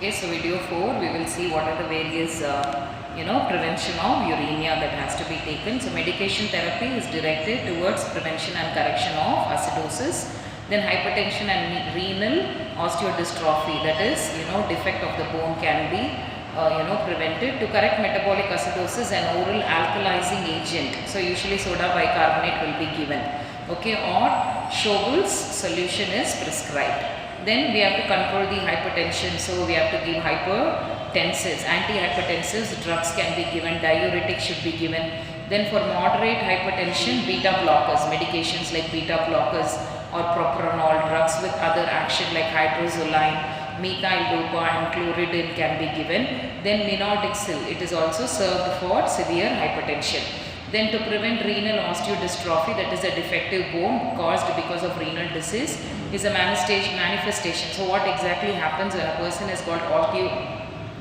Okay, so video 4 we will see what are the various prevention of uremia that has to be taken. So medication therapy is directed towards prevention and correction of acidosis. Then hypertension and renal osteodystrophy, that is defect of the bone can be prevented. To correct metabolic acidosis, an oral alkalizing agent, so usually soda bicarbonate will be given, okay, or Chauvel's solution is prescribed. Then we have to control the hypertension, so we have to give hypertensives, antihypertensives drugs can be given, diuretics should be given. Then for moderate hypertension, beta blockers, medications like beta blockers or propranolol, drugs with other action like hydrozoline, methyl dopa and chloroidine can be given. Then minodixil, it is also served for severe hypertension. Then to prevent renal osteodystrophy, that is a defective bone caused because of renal disease, is a manifestation. So what exactly happens when a person has got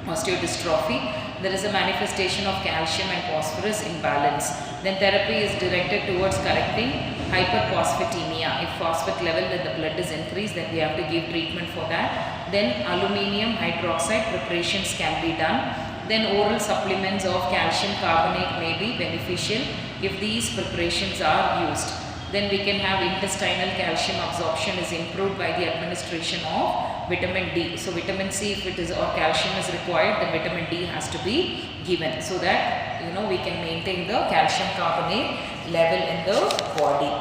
osteodystrophy? There is a manifestation of calcium and phosphorus imbalance. Then therapy is directed towards correcting hyperphosphatemia. If phosphate level in the blood is increased, then we have to give treatment for that. Then aluminium hydroxide preparations can be done. Then oral supplements of calcium carbonate may be beneficial if these preparations are used. Then we can have intestinal calcium absorption is improved by the administration of vitamin D. So vitamin C, if it is or calcium is required, then vitamin D has to be given so that we can maintain the calcium carbonate level in the body.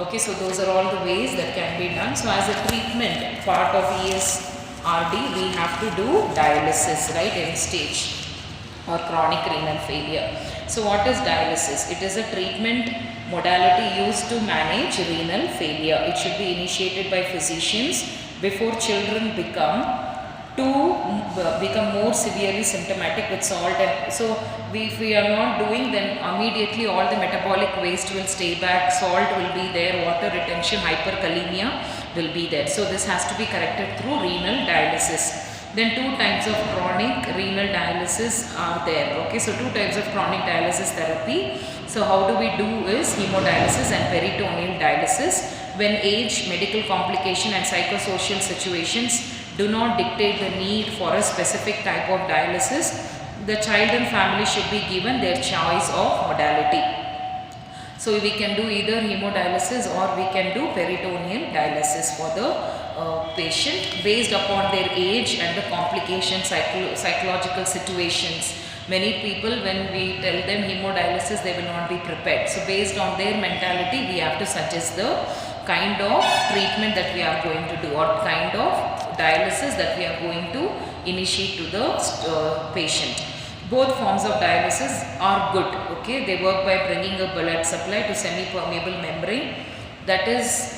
Okay, so those are all the ways that can be done. So as a treatment part of ESRD, we have to do dialysis, right, in stage or chronic renal failure. So what is dialysis? It is a treatment modality used to manage renal failure. It should be initiated by physicians before children become more severely symptomatic with salt. And so if we are not doing, then immediately all the metabolic waste will stay back, salt will be there, water retention, hyperkalemia will be there. So this has to be corrected through renal dialysis. Then two types of chronic renal dialysis are there. Okay, so two types of chronic dialysis therapy. So how do we do is hemodialysis and peritoneal dialysis. When age, medical complication and psychosocial situations do not dictate the need for a specific type of dialysis, the child and family should be given their choice of modality. So we can do either hemodialysis or we can do peritoneal dialysis for the patient based upon their age and the complications, psychological situations. Many people, when we tell them hemodialysis, they will not be prepared. So based on their mentality, we have to suggest the kind of treatment that we are going to do or kind of dialysis that we are going to initiate to the patient. Both forms of dialysis are good. Okay, they work by bringing a blood supply to semi-permeable membrane that is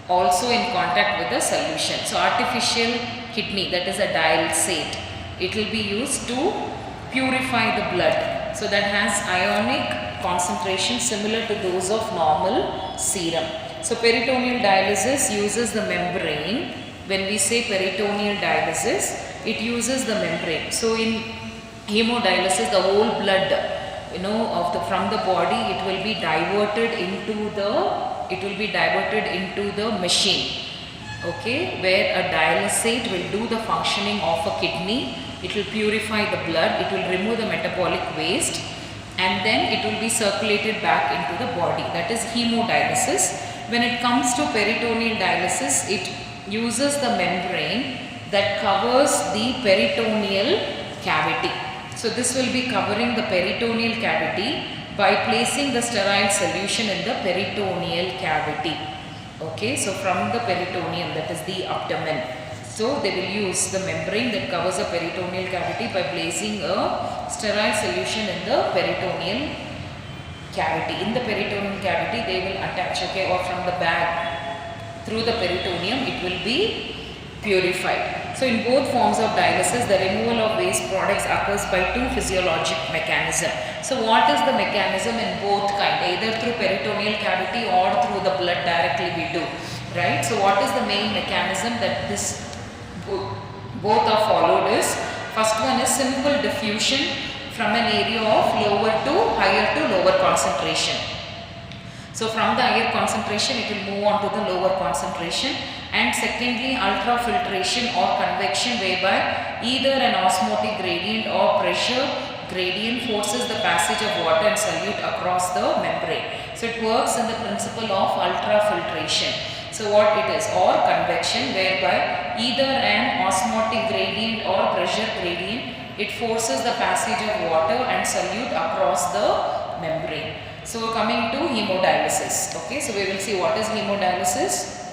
also in contact with the solution. So artificial kidney, that is a dialysate, it will be used to purify the blood. So that has ionic concentration similar to those of normal serum. So peritoneal dialysis uses the membrane. When we say peritoneal dialysis, it uses the membrane. So in hemodialysis, the whole blood from the body, it will be diverted into the machine, okay, where a dialysate will do the functioning of a kidney. It will purify the blood, it will remove the metabolic waste, and then it will be circulated back into the body. That is hemodialysis. When it comes to peritoneal dialysis, it uses the membrane that covers the peritoneal cavity. So this will be covering the peritoneal cavity by placing the sterile solution in the peritoneal cavity. Okay, so from the peritoneum, that is the abdomen. So they will use the membrane that covers the peritoneal cavity by placing a sterile solution in the peritoneal cavity. In the peritoneal cavity, they will attach, okay, or from the bag through the peritoneum, it will be purified. So in both forms of dialysis, the removal of waste products occurs by two physiologic mechanisms. So what is the mechanism in both kind? Either through peritoneal cavity or through the blood directly we do, right? So what is the main mechanism that this both are followed is, first one is simple diffusion from an area of lower to higher to lower concentration. So from the higher concentration it will move on to the lower concentration. And secondly, ultrafiltration or convection, whereby either an osmotic gradient or pressure gradient forces the passage of water and solute across the membrane. So it works in the principle of ultrafiltration. So what it is, or convection, whereby either an osmotic gradient or pressure gradient, it forces the passage of water and solute across the membrane. So coming to hemodialysis. Okay, so we will see what is hemodialysis.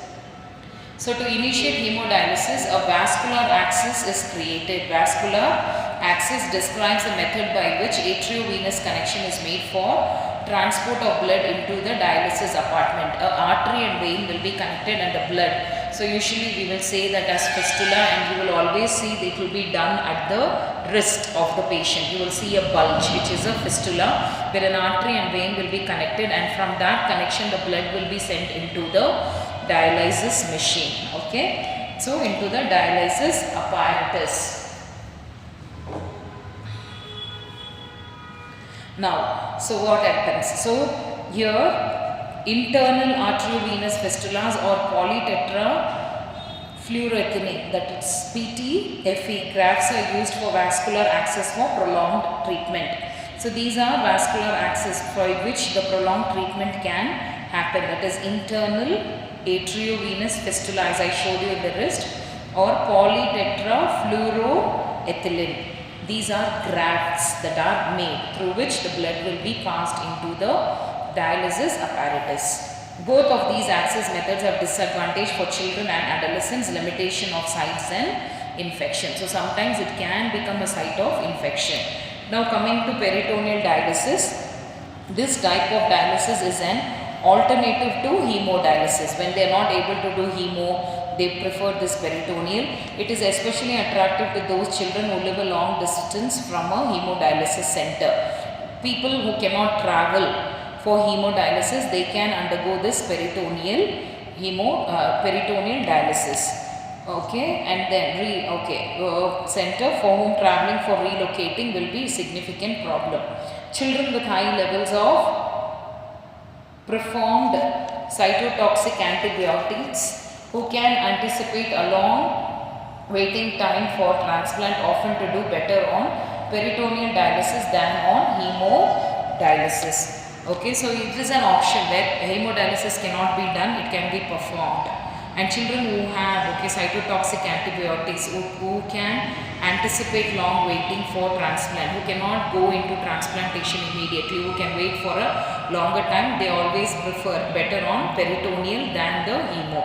So to initiate hemodialysis, a vascular axis is created. Vascular axis describes the method by which arteriovenous connection is made for transport of blood into the dialysis apartment. A artery and vein will be connected and the blood. So usually we will say that as fistula, and you will always see that it will be done at the wrist of the patient. You will see a bulge, which is a fistula, where an artery and vein will be connected, and from that connection the blood will be sent into the dialysis machine. Okay, so into the dialysis apparatus. Now, so what happens? So here internal arteriovenous fistulas or polytetrafluoroethylene, that is PTFE grafts, are used for vascular access for prolonged treatment. So these are vascular access for which the prolonged treatment can happen, that is internal arteriovenous fistula, as I showed you in the wrist, or polytetrafluoroethylene. These are grafts that are made through which the blood will be passed into the dialysis apparatus. Both of these access methods have disadvantage for children and adolescents, limitation of sites and infection. So sometimes it can become a site of infection. Now coming to peritoneal dialysis, this type of dialysis is an alternative to hemodialysis. When they are not able to do hemo, they prefer this peritoneal. It is especially attractive to those children who live a long distance from a hemodialysis center. People who cannot travel for hemodialysis, they can undergo this peritoneal dialysis. Okay, and then center for whom traveling for relocating will be a significant problem. Children with high levels of performed cytotoxic antibiotics who can anticipate a long waiting time for transplant often to do better on peritoneal dialysis than on hemodialysis. Okay, so it is an option where hemodialysis cannot be done, it can be performed. And children who have cytotoxic antibiotics, who can anticipate long waiting for transplant, who cannot go into transplantation immediately, who can wait for a longer time, they always prefer better on peritoneal than the hemo.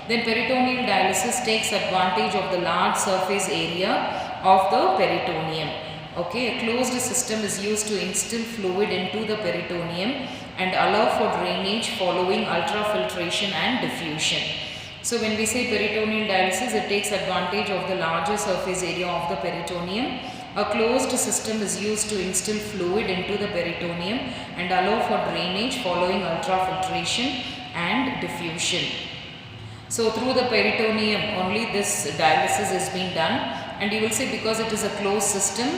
Then peritoneal dialysis takes advantage of the large surface area of the peritoneum. Okay, a closed system is used to instill fluid into the peritoneum and allow for drainage following ultrafiltration and diffusion. So when we say peritoneal dialysis, it takes advantage of the larger surface area of the peritoneum. A closed system is used to instill fluid into the peritoneum and allow for drainage following ultrafiltration and diffusion. So through the peritoneum only this dialysis is being done, and you will see because it is a closed system,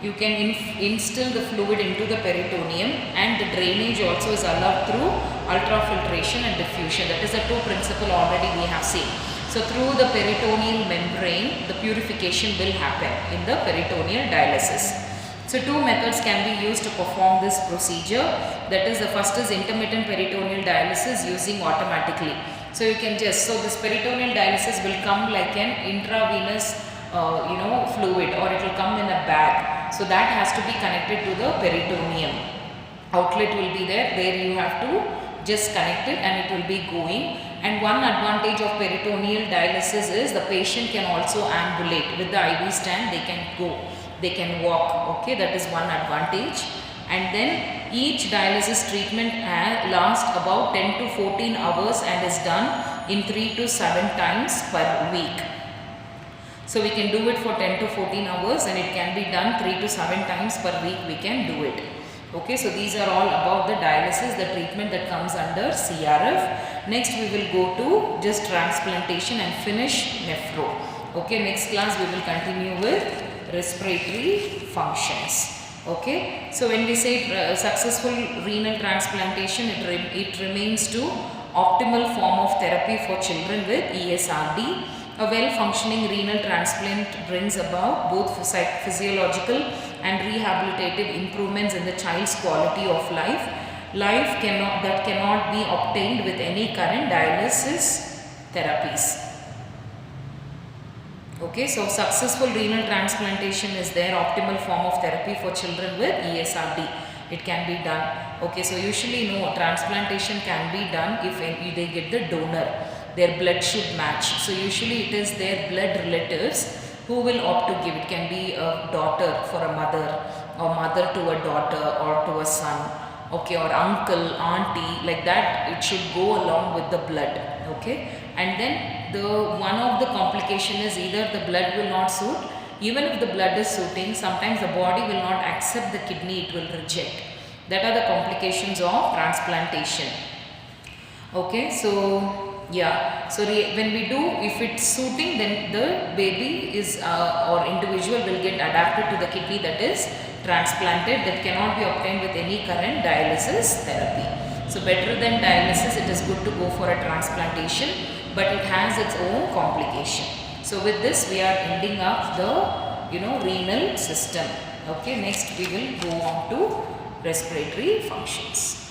you can instill the fluid into the peritoneum, and the drainage also is allowed through ultrafiltration and diffusion. That is the two principles already we have seen. So through the peritoneal membrane, the purification will happen in the peritoneal dialysis. So two methods can be used to perform this procedure. That is, the first is intermittent peritoneal dialysis using automatically. So you can just, so this peritoneal dialysis will come like an intravenous fluid, or it will come in a bag. So that has to be connected to the peritoneum. Outlet will be there, you have to just connect it and it will be going. And one advantage of peritoneal dialysis is the patient can also ambulate. With the IV stand, they can go, they can walk. Okay, that is one advantage. And then each dialysis treatment lasts about 10 to 14 hours and is done in 3 to 7 times per week. So we can do it for 10 to 14 hours and it can be done 3 to 7 times per week, we can do it. Okay, so these are all about the dialysis, the treatment that comes under CRF. Next we will go to just transplantation and finish nephro. Okay, next class we will continue with respiratory functions. Okay, so when we say successful renal transplantation, it remains to optimal form of therapy for children with ESRD. A well-functioning renal transplant brings about both physiological and rehabilitative improvements in the child's quality of life. That cannot be obtained with any current dialysis therapies. Okay, so successful renal transplantation is their optimal form of therapy for children with ESRD. It can be done. Okay, so usually no, transplantation can be done if they get the donor. Their blood should match. So usually it is their blood relatives who will opt to give. It can be a daughter for a mother, or mother to a daughter or to a son. Okay, or uncle, auntie, like that. It should go along with the blood. Okay, and then one of the complication is either the blood will not suit. Even if the blood is suiting, sometimes the body will not accept the kidney, it will reject. That are the complications of transplantation. Okay, so yeah, so when we do, if it's suiting, then the baby is or individual will get adapted to the kidney that is transplanted, that cannot be obtained with any current dialysis therapy. So better than dialysis, it is good to go for a transplantation, but it has its own complication. So with this, we are ending up the renal system. Okay, next we will go on to respiratory functions.